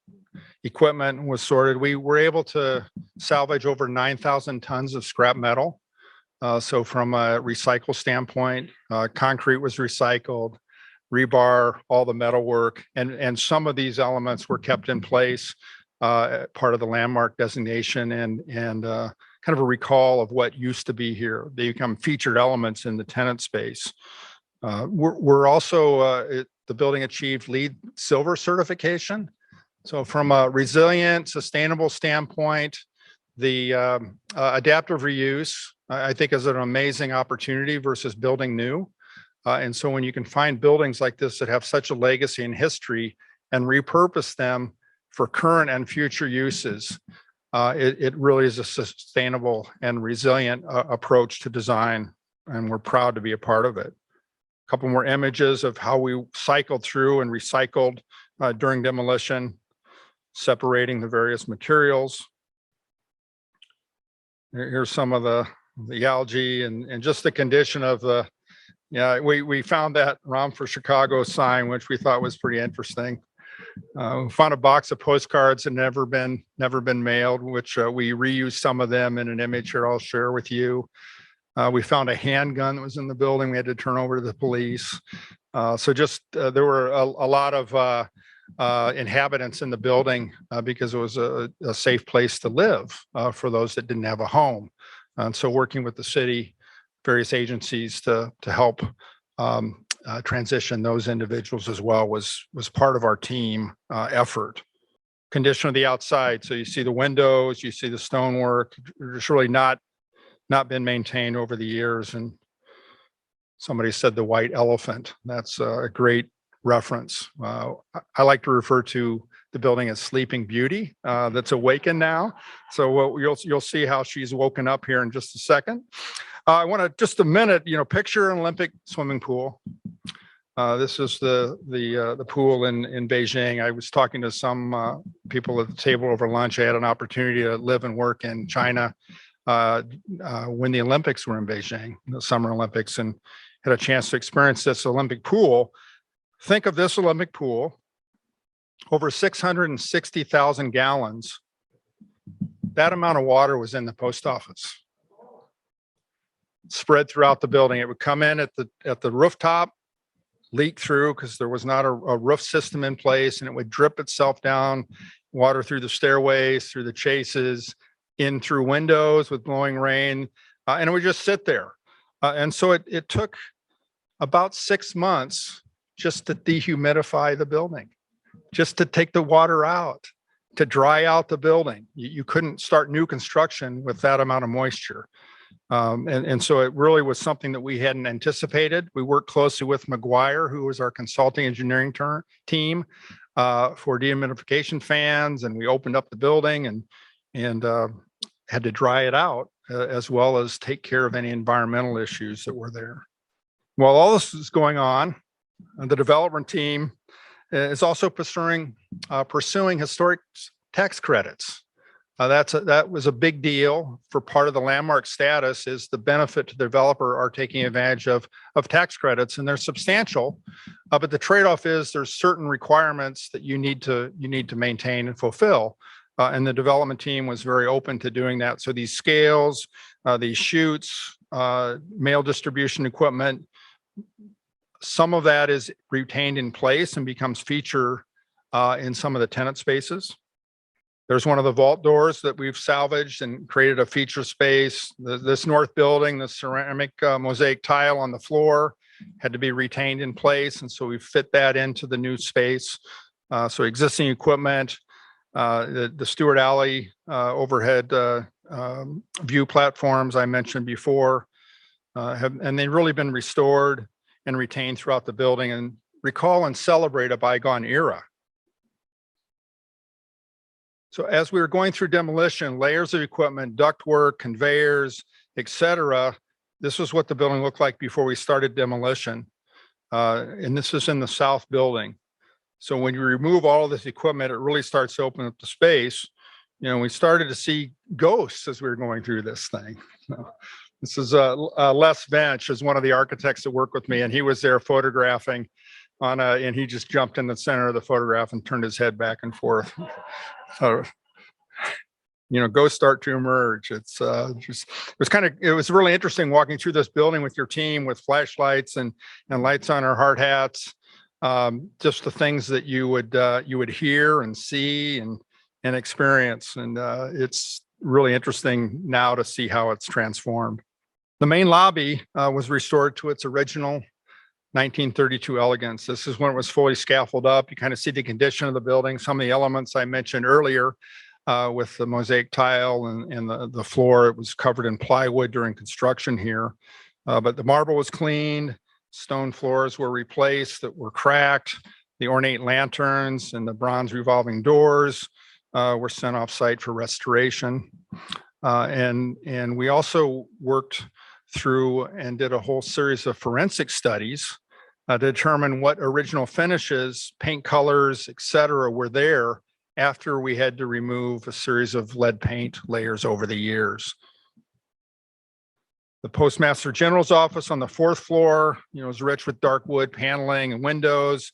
equipment was sorted. We were able to salvage over 9,000 tons of scrap metal. So from a recycle standpoint, concrete was recycled, rebar, all the metal work, and some of these elements were kept in place, part of the landmark designation and kind of a recall of what used to be here. They become featured elements in the tenant space. We're also, the building achieved LEED Silver certification. So from a resilient, sustainable standpoint, the adaptive reuse, I think, is an amazing opportunity versus building new. And so when you can find buildings like this that have such a legacy and history and repurpose them for current and future uses, it really is a sustainable and resilient approach to design. And we're proud to be a part of it. A couple more images of how we cycled through and recycled during demolition, separating the various materials. Here's some of the algae and just the condition of the, we found that ROM for Chicago sign, which we thought was pretty interesting. We found a box of postcards that never been mailed, which we reused some of them in an image here I'll share with you. We found a handgun that was in the building. We had to turn over to the police. So just there were a lot of inhabitants in the building because it was a safe place to live for those that didn't have a home. And so working with the city, various agencies to help transition those individuals as well was part of our team effort. Condition of the outside. So you see the windows, you see the stonework. It's really not been maintained over the years. And somebody said the white elephant. That's a great reference. I like to refer to the building as Sleeping Beauty that's awakened now. So you'll see how she's woken up here in just a second. I want to just a minute, picture an Olympic swimming pool. This is the pool in Beijing. I was talking to some people at the table over lunch. I had an opportunity to live and work in China when the Olympics were in Beijing, the Summer Olympics, and had a chance to experience this Olympic pool. Think of this Olympic pool, over 660,000 gallons. That amount of water was in the post office, spread throughout the building. It would come in at the rooftop, leak through because there was not a roof system in place, and it would drip itself down, water through the stairways, through the chases, in through windows with blowing rain, and it would just sit there. And so it took about 6 months just to dehumidify the building, just to take the water out, to dry out the building. You couldn't start new construction with that amount of moisture. And so it really was something that we hadn't anticipated. We worked closely with McGuire, who was our consulting engineering team for dehumidification fans, and we opened up the building and had to dry it out. as well as take care of any environmental issues that were there. While all this is going on, the development team is also pursuing historic tax credits. That was a big deal for part of the landmark status. Is the benefit to the developer are taking advantage of tax credits, and they're substantial. But the trade-off is there's certain requirements that you need to maintain and fulfill. And the development team was very open to doing that. So these scales, these chutes, mail distribution equipment, some of that is retained in place and becomes feature in some of the tenant spaces. There's one of the vault doors that we've salvaged and created a feature space. This north building, the ceramic mosaic tile on the floor had to be retained in place. And so we fit that into the new space. So existing equipment, the Stewart Alley overhead view platforms I mentioned before, and they've really been restored and retained throughout the building, and recall and celebrate a bygone era. So as we were going through demolition, layers of equipment, ductwork, conveyors, et cetera, this was what the building looked like before we started demolition. And this is in the south building. So when you remove all of this equipment, it really starts to open up the space. You know, we started to see ghosts as we were going through this thing. This is Les Bench, is one of the architects that worked with me, and he was there photographing and he just jumped in the center of the photograph and turned his head back and forth. So, you know, ghosts start to emerge. It was really interesting walking through this building with your team with flashlights and lights on our hard hats. Just the things that you would hear and see and experience. And it's really interesting now to see how it's transformed. The main lobby was restored to its original 1932 elegance. This is when it was fully scaffolded up. You kind of see the condition of the building, some of the elements I mentioned earlier with the mosaic tile and the floor. It was covered in plywood during construction here, but the marble was cleaned. Stone floors were replaced that were cracked. The ornate lanterns and the bronze revolving doors were sent off site for restoration. And we also worked through and did a whole series of forensic studies to determine what original finishes, paint colors, et cetera, were there after we had to remove a series of lead paint layers over the years. The Postmaster General's office on the fourth floor, you know, is rich with dark wood paneling and windows.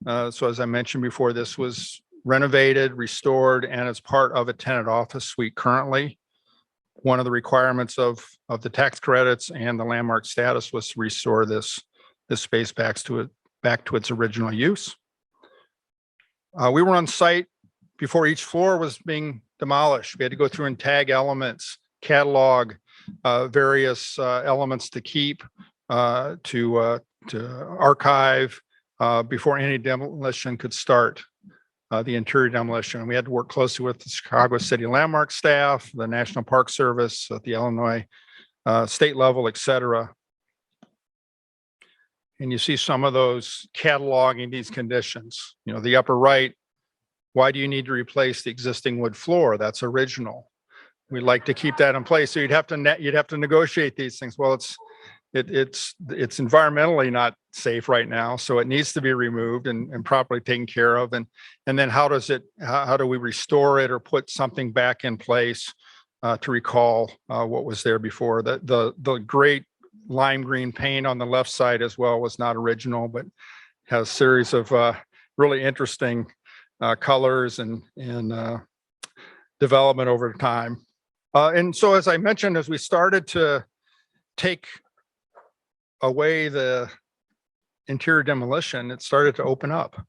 So as I mentioned before, this was renovated, restored, and is part of a tenant office suite currently. One of the requirements of the tax credits and the landmark status was to restore this space back to its original use. We were on site before each floor was being demolished. We had to go through and tag elements, catalog various elements to keep, to archive before any demolition could start. The interior demolition. We had to work closely with the Chicago City Landmark staff, the National Park Service at the Illinois state level, et cetera. And you see some of those cataloging these conditions. You know, the upper right, why do you need to replace the existing wood floor? That's original. We'd like to keep that in place. So you'd have to negotiate these things. Well, it's environmentally not safe right now, so it needs to be removed and properly taken care of. And then how do we restore it or put something back in place to recall what was there before? The great lime green paint on the left side as well was not original, but has a series of really interesting colors and development over time. And so, as I mentioned, as we started to take away the interior demolition, it started to open up.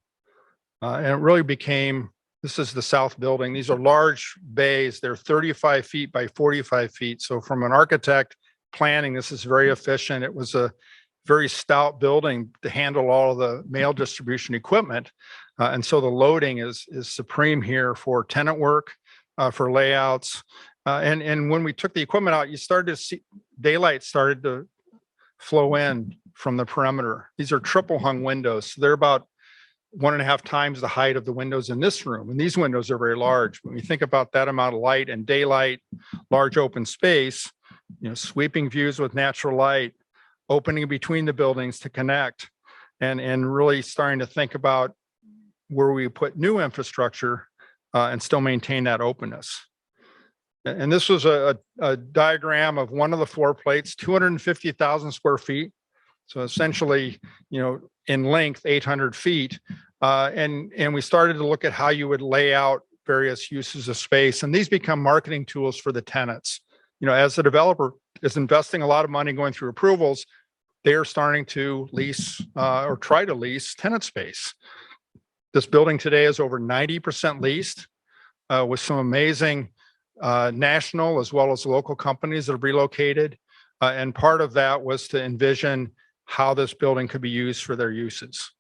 And it really became, this is the south building. These are large bays. They're 35 feet by 45 feet. So from an architect planning, this is very efficient. It was a very stout building to handle all of the mail distribution equipment. And so the loading is supreme here for tenant work, for layouts. And when we took the equipment out, you started to see daylight started to flow in from the perimeter. These are triple hung windows. So they're about 1.5 times the height of the windows in this room. And these windows are very large. When you think about that amount of light and daylight, large open space, sweeping views with natural light, opening between the buildings to connect, and really starting to think about where we put new infrastructure and still maintain that openness. And this was a diagram of one of the floor plates, 250,000 square feet. So essentially, in length, 800 feet. And we started to look at how you would lay out various uses of space. And these become marketing tools for the tenants. As the developer is investing a lot of money going through approvals, they are starting to lease or try to lease tenant space. This building today is over 90% leased with some amazing national as well as local companies that have relocated. And part of that was to envision how this building could be used for their uses.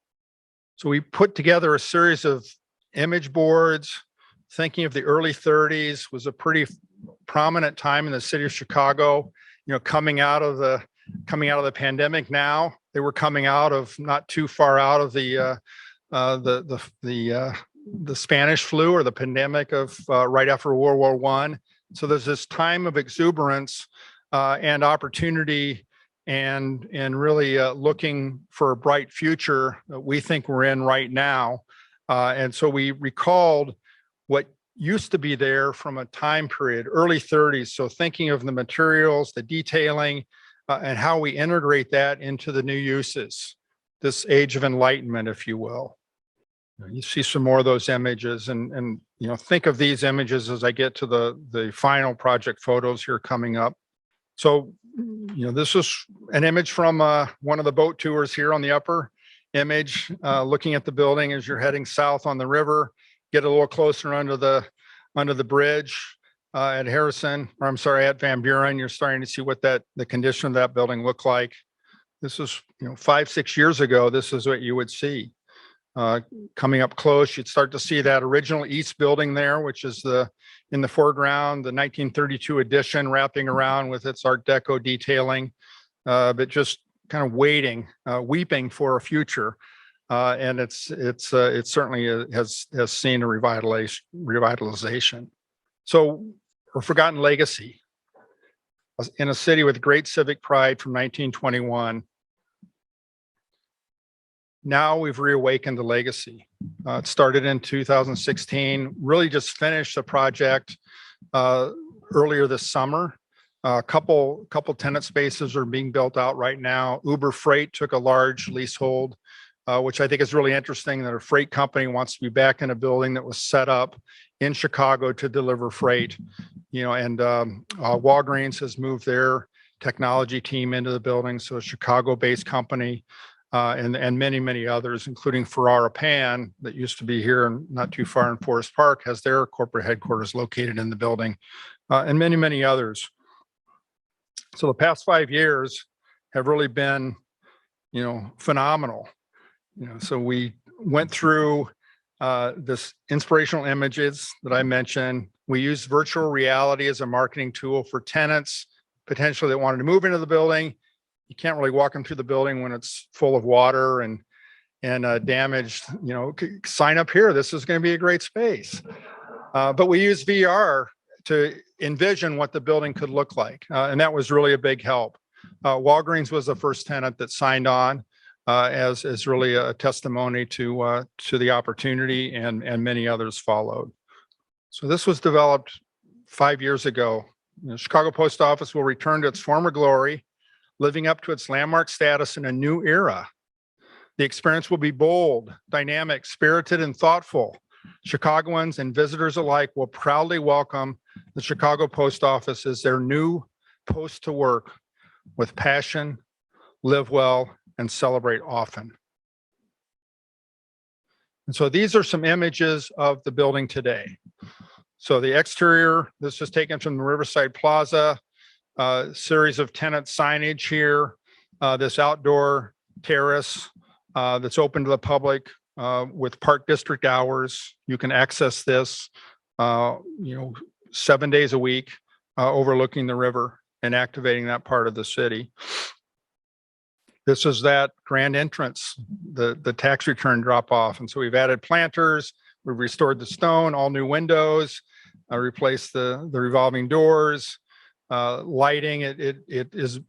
So we put together a series of image boards, thinking of the early 30s was a pretty prominent time in the city of Chicago, coming out of the pandemic. Now they were coming out of not too far out of the Spanish flu or the pandemic of right after World War I. So there's this time of exuberance and opportunity and really looking for a bright future that we think we're in right now. And so we recalled what used to be there from a time period, early 30s. So thinking of the materials, the detailing, and how we integrate that into the new uses, this age of enlightenment, if you will. You see some more of those images and think of these images as I get to the final project photos here coming up. So, this is an image from one of the boat tours here on the upper image, looking at the building as you're heading south on the river, get a little closer under the bridge at Harrison, or I'm sorry, at Van Buren. You're starting to see what the condition of that building looked like. This is, 5-6 years ago, this is what you would see. Coming up close, you'd start to see that original east building there, which is in the foreground, the 1932 addition wrapping around with its Art Deco detailing, but just kind of weeping for a future. And it certainly has seen a revitalization. So a forgotten legacy in a city with great civic pride from 1921. Now we've reawakened the legacy. It started in 2016, really just finished the project earlier this summer. A couple tenant spaces are being built out right now. Uber Freight took a large leasehold, which I think is really interesting that a freight company wants to be back in a building that was set up in Chicago to deliver freight. And Walgreens has moved their technology team into the building. So a Chicago-based company. And many, many others, including Ferrara Pan, that used to be here and not too far in Forest Park, has their corporate headquarters located in the building, and many, many others. So the past 5 years have really been, phenomenal. So we went through this inspirational images that I mentioned. We used virtual reality as a marketing tool for tenants, potentially that wanted to move into the building. You can't really walk them through the building when it's full of water and damaged. Sign up here. This is going to be a great space. But we use VR to envision what the building could look like, and that was really a big help. Walgreens was the first tenant that signed on as really a testimony to the opportunity, and many others followed. So this was developed 5 years ago. The Chicago Post Office will return to its former glory, living up to its landmark status in a new era. The experience will be bold, dynamic, spirited, and thoughtful. Chicagoans and visitors alike will proudly welcome the Chicago Post Office as their new post to work with passion, live well, and celebrate often. And so these are some images of the building today. So the exterior, this was taken from the Riverside Plaza. Series of tenant signage here, this outdoor terrace that's open to the public with Park District hours. You can access this, 7 days a week, overlooking the river and activating that part of the city. This is that grand entrance, the tax return drop off. And so we've added planters, we've restored the stone, all new windows, replaced the revolving doors. Lighting,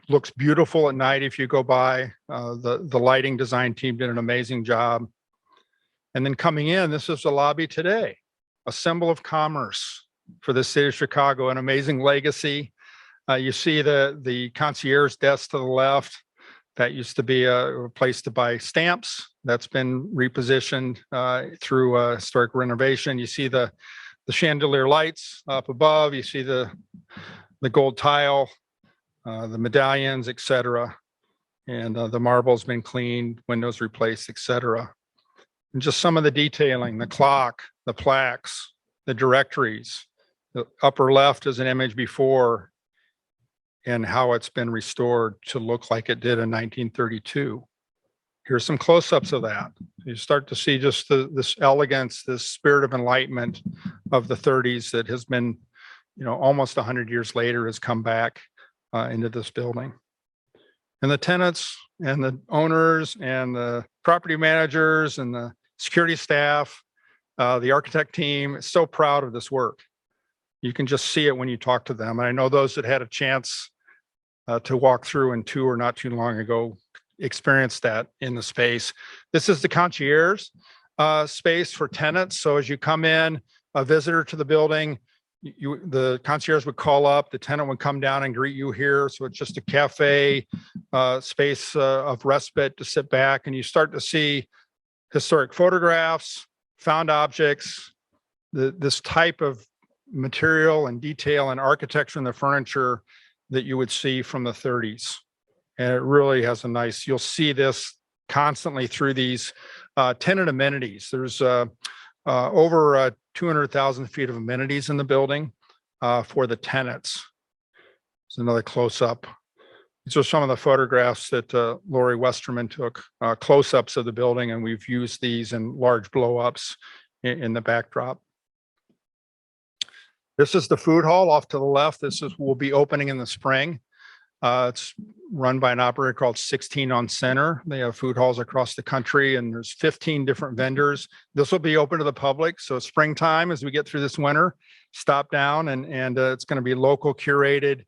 looks beautiful at night if you go by. The lighting design team did an amazing job. And then coming in, this is the lobby today, a symbol of commerce for the city of Chicago, an amazing legacy. You see the concierge desk to the left. That used to be a place to buy stamps. That's been repositioned through historic renovation. You see the chandelier lights up above. You see the gold tile, the medallions, etc. And the marble's been cleaned, windows replaced, etc. And just some of the detailing, the clock, the plaques, the directories. The upper left is an image before and how it's been restored to look like it did in 1932. Here's some close-ups of that. You start to see just this elegance, this spirit of enlightenment of the 30s that has been, almost 100 years later has come back into this building. And the tenants and the owners and the property managers and the security staff, the architect team is so proud of this work. You can just see it when you talk to them. And I know those that had a chance to walk through and tour not too long ago experienced that in the space. This is the concierge space for tenants. So as you come in, a visitor to the building, the concierge would call up, the tenant would come down and greet you here. So it's just a cafe space of respite to sit back, and you start to see historic photographs, found objects, this type of material and detail and architecture in the furniture that you would see from the 30s. And it really has a nice, you'll see this constantly through these tenant amenities. There's over 200,000 feet of amenities in the building for the tenants. It's another close-up. These are some of the photographs that Lori Westerman took, close-ups of the building, and we've used these in large blow-ups in the backdrop. This is the food hall off to the left. Will be opening in the spring. It's run by an operator called 16 on Center. They have food halls across the country, and there's 15 different vendors. This will be open to the public. So springtime, as we get through this winter, stop down and it's going to be local curated,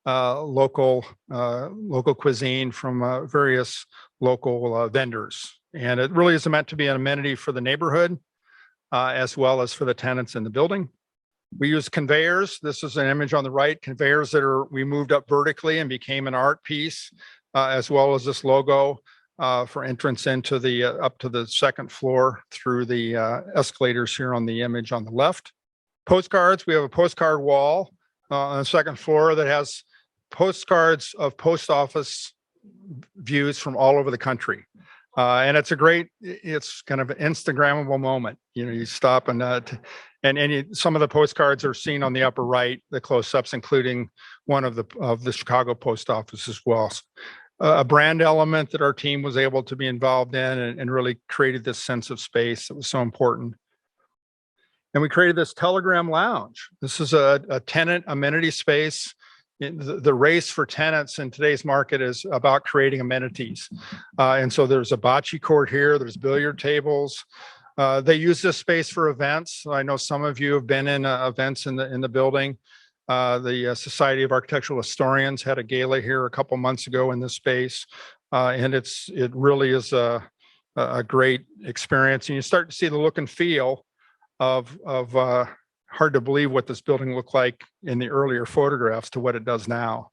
local cuisine from various local vendors. And it really is meant to be an amenity for the neighborhood as well as for the tenants in the building. We use conveyors. This is an image on the right, conveyors that we moved up vertically and became an art piece, as well as this logo for entrance into up to the second floor through the escalators here on the image on the left. Postcards, we have a postcard wall on the second floor that has postcards of post office views from all over the country. And it's kind of an Instagrammable moment. You stop and some of the postcards are seen on the upper right, the close-ups, including one of the Chicago Post Office as well. A brand element that our team was able to be involved in and really created this sense of space that was so important. And we created this Telegram Lounge. This is a tenant amenity space. The race for tenants in today's market is about creating amenities. And so there's a bocce court here, there's billiard tables. They use this space for events. I know some of you have been in events in the building. The Society of Architectural Historians had a gala here a couple months ago in this space. And it really is a great experience. And you start to see the look and feel of hard to believe what this building looked like in the earlier photographs to what it does now.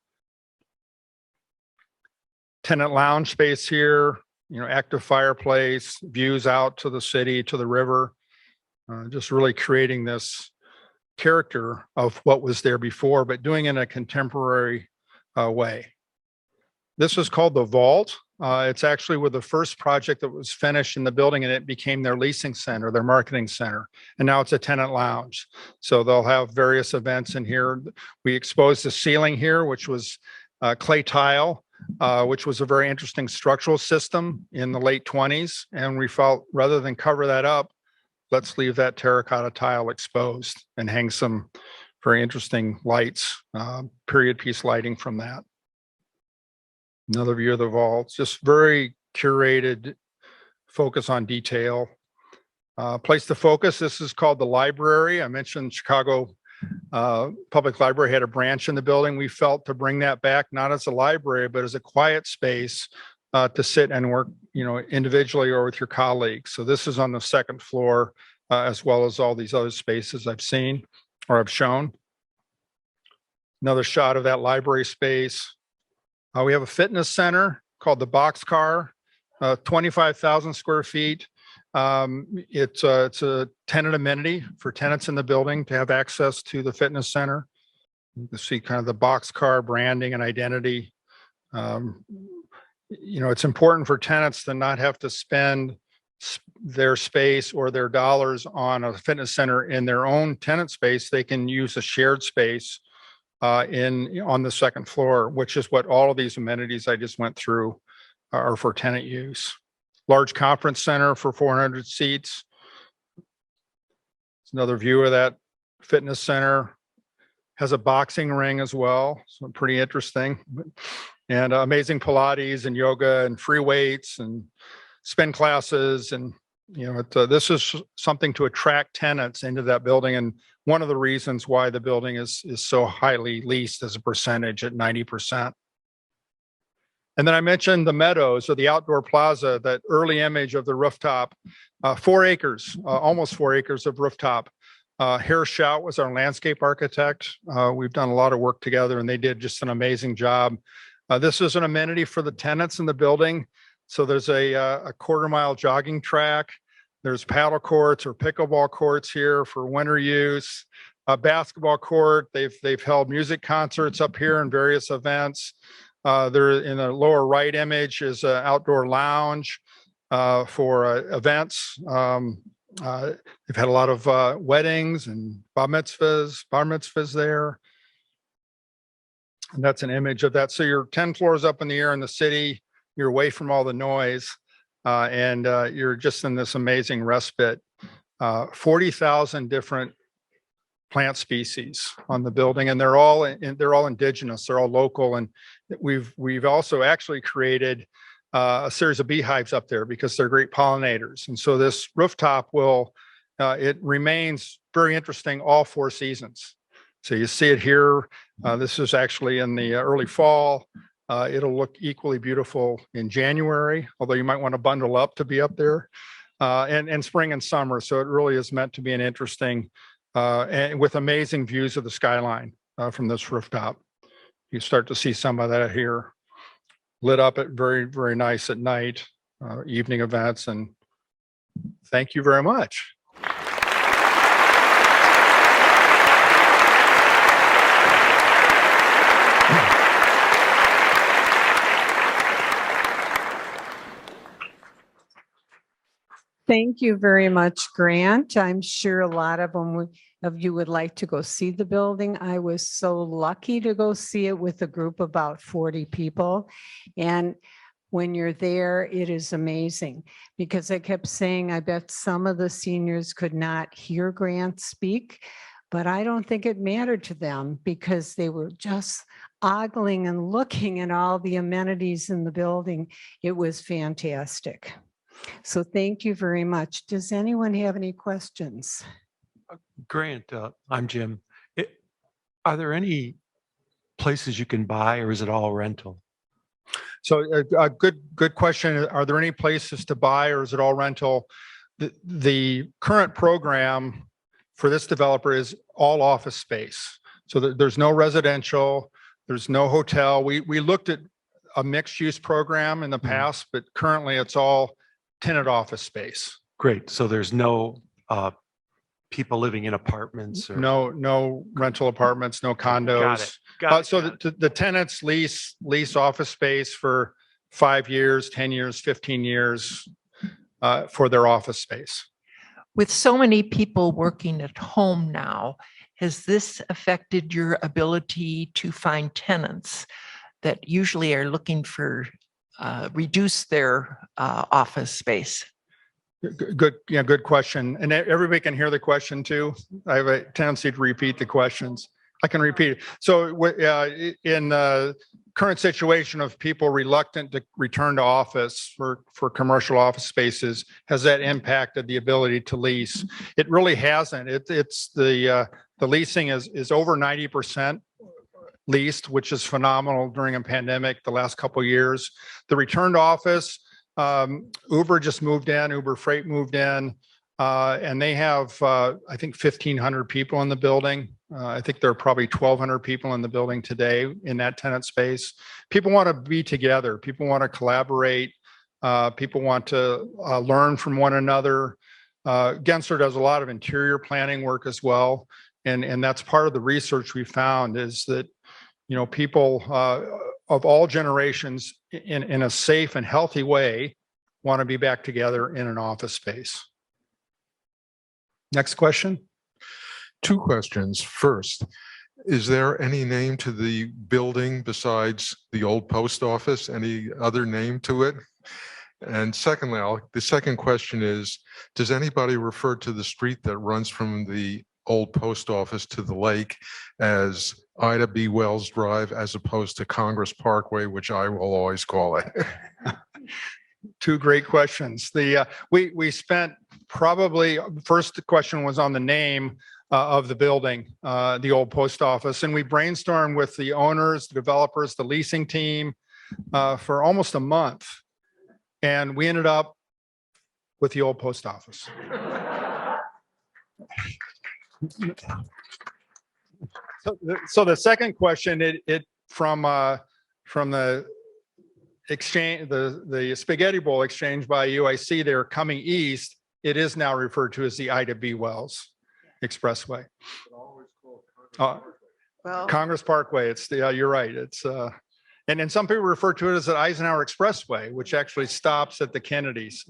Tenant lounge space here, active fireplace, views out to the city, to the river, just really creating this character of what was there before, but doing it in a contemporary way. This was called the Vault. It's actually with the first project that was finished in the building, and it became their leasing center, their marketing center. And now it's a tenant lounge. So they'll have various events in here. We exposed the ceiling here, which was clay tile, which was a very interesting structural system in the late 20s. And we felt rather than cover that up, let's leave that terracotta tile exposed and hang some very interesting lights, period piece lighting from that. Another view of the vault, just very curated, focus on detail. Place to focus, this is called the library. I mentioned Chicago Public Library had a branch in the building. We felt to bring that back, not as a library, but as a quiet space to sit and work, individually or with your colleagues. So this is on the second floor, as well as all these other spaces I've seen or I've shown. Another shot of that library space. We have a fitness center called the Boxcar, 25,000 square feet. It's a tenant amenity for tenants in the building to have access to the fitness center. You can see kind of the Boxcar branding and identity. It's important for tenants to not have to spend their space or their dollars on a fitness center in their own tenant space. They can use a shared space on the second floor, which is what all of these amenities I just went through are for tenant use. Large conference center for 400 seats. It's another view of that fitness center. Has a boxing ring as well, so pretty interesting. And amazing Pilates and yoga and free weights and spin classes. And, this is something to attract tenants into that building. And one of the reasons why the building is so highly leased as a percentage at 90%. And then I mentioned the meadows or the outdoor plaza, that early image of the rooftop, 4 acres, almost 4 acres of rooftop. Harris Shout was our landscape architect. We've done a lot of work together and they did just an amazing job. This is an amenity for the tenants in the building. So there's a quarter-mile jogging track. There's paddle courts or pickleball courts here for winter use. A basketball court. They've held music concerts up here and various events. There in the lower right image is an outdoor lounge for events. They've had a lot of weddings and bar mitzvahs there. And that's an image of that. So you're 10 floors up in the air in the city. You're away from all the noise, and you're just in this amazing respite. 40,000 different plant species on the building, and they're all indigenous. They're all local, and we've also actually created a series of beehives up there because they're great pollinators. And so this rooftop it remains very interesting all 4 seasons. So you see it here. This is actually in the early fall. It'll look equally beautiful in January, although you might want to bundle up to be up there, and spring and summer. So it really is meant to be an interesting, and with amazing views of the skyline from this rooftop. You start to see some of that here, lit up at very, very nice at night, evening events. And thank you very much. Thank you very much, Grant. I'm sure a lot of you would like to go see the building. I was so lucky to go see it with a group of about 40 people. And when you're there, it is amazing because I kept saying, I bet some of the seniors could not hear Grant speak, but I don't think it mattered to them because they were just ogling and looking at all the amenities in the building. It was fantastic. So thank you very much. Does anyone have any questions? Grant, I'm Jim. Are there any places you can buy or is it all rental? So a good question. Are there any places to buy or is it all rental? The current program for this developer is all office space. So there's no residential, there's no hotel. We looked at a mixed use program in the past, but currently it's all tenant office space. Great. So there's no people living in apartments? Or... No rental apartments, no condos. Got it. So the tenants lease office space for 5 years, 10 years, 15 years for their office space. With so many people working at home now, has this affected your ability to find tenants that usually are looking for reduce their office space? Good question. And everybody can hear the question too. I have a tendency to repeat the questions. I can repeat it. So in the current situation of people reluctant to return to office for commercial office spaces, has that impacted the ability to lease? It really hasn't. It's the The leasing is over 90% leased, which is phenomenal during a pandemic the last couple of years. The return to office, Uber just moved in, Uber Freight moved in, and they have, I think, 1,500 people in the building. I think there are probably 1,200 people in the building today in that tenant space. People want to be together. People want to collaborate. People want to learn from one another. Gensler does a lot of interior planning work as well. And that's part of the research we found is that, people of all generations in a safe and healthy way want to be back together in an office space. Next question. 2 questions. First, is there any name to the building besides the old post office? Any other name to it? And secondly, the second question is, does anybody refer to the street that runs from the old post office to the lake as Ida B. Wells Drive as opposed to Congress Parkway, which I will always call it? 2 great questions. We spent probably, first question was on the name of the building, the old post office. And we brainstormed with the owners, the developers, the leasing team for almost a month. And we ended up with the old post office. So the second question, it from the exchange, the Spaghetti Bowl exchange by UIC, they're coming east. It is now referred to as the Ida B. Wells Expressway. Congress Parkway. It's you're right. It's and then some people refer to it as the Eisenhower Expressway, which actually stops at the Kennedys.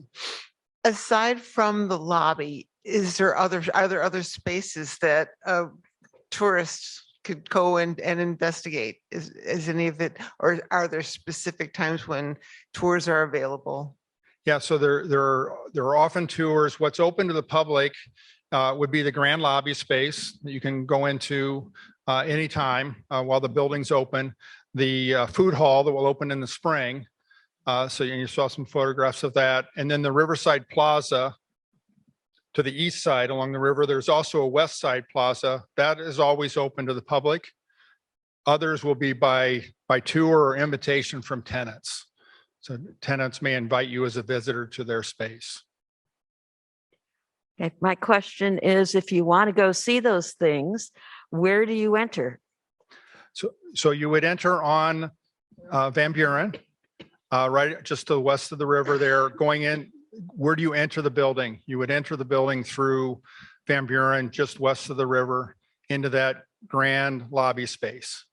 Aside from the lobby, are there other spaces that tourists could go and investigate? Is any of it, or are there specific times when tours are available? Yeah, so there are often tours. What's open to the public would be the grand lobby space that you can go into anytime while the building's open. The food hall that will open in the spring. So you saw some photographs of that. And then the Riverside Plaza to the east side along the river. There's also a west side plaza that is always open to the public. Others will be by tour or invitation from tenants. So tenants may invite you as a visitor to their space. Okay, my question is, if you want to go see those things, where do you enter? So you would enter on Van Buren, right just to the west of the river there. Going in, where do you enter the building? You would enter the building through Van Buren, just west of the river, into that grand lobby space.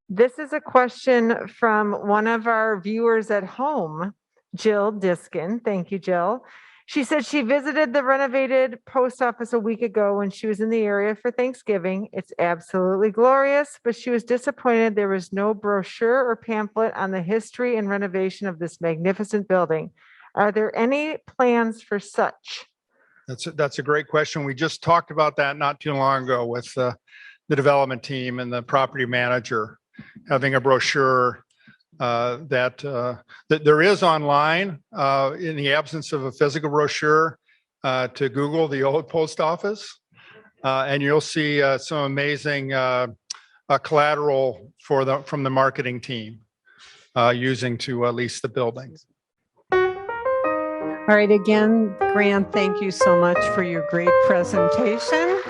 This is a question from one of our viewers at home, Jill Diskin. Thank you, Jill. She said she visited the renovated post office a week ago when she was in the area for Thanksgiving. It's absolutely glorious, but she was disappointed there was no brochure or pamphlet on the history and renovation of this magnificent building. Are there any plans for such? That's a great question. We just talked about that not too long ago with the development team and the property manager, having a brochure that there is online in the absence of a physical brochure to Google the old post office, and you'll see some amazing collateral from the marketing team using to lease the buildings. All right, again, Grant, thank you so much for your great presentation.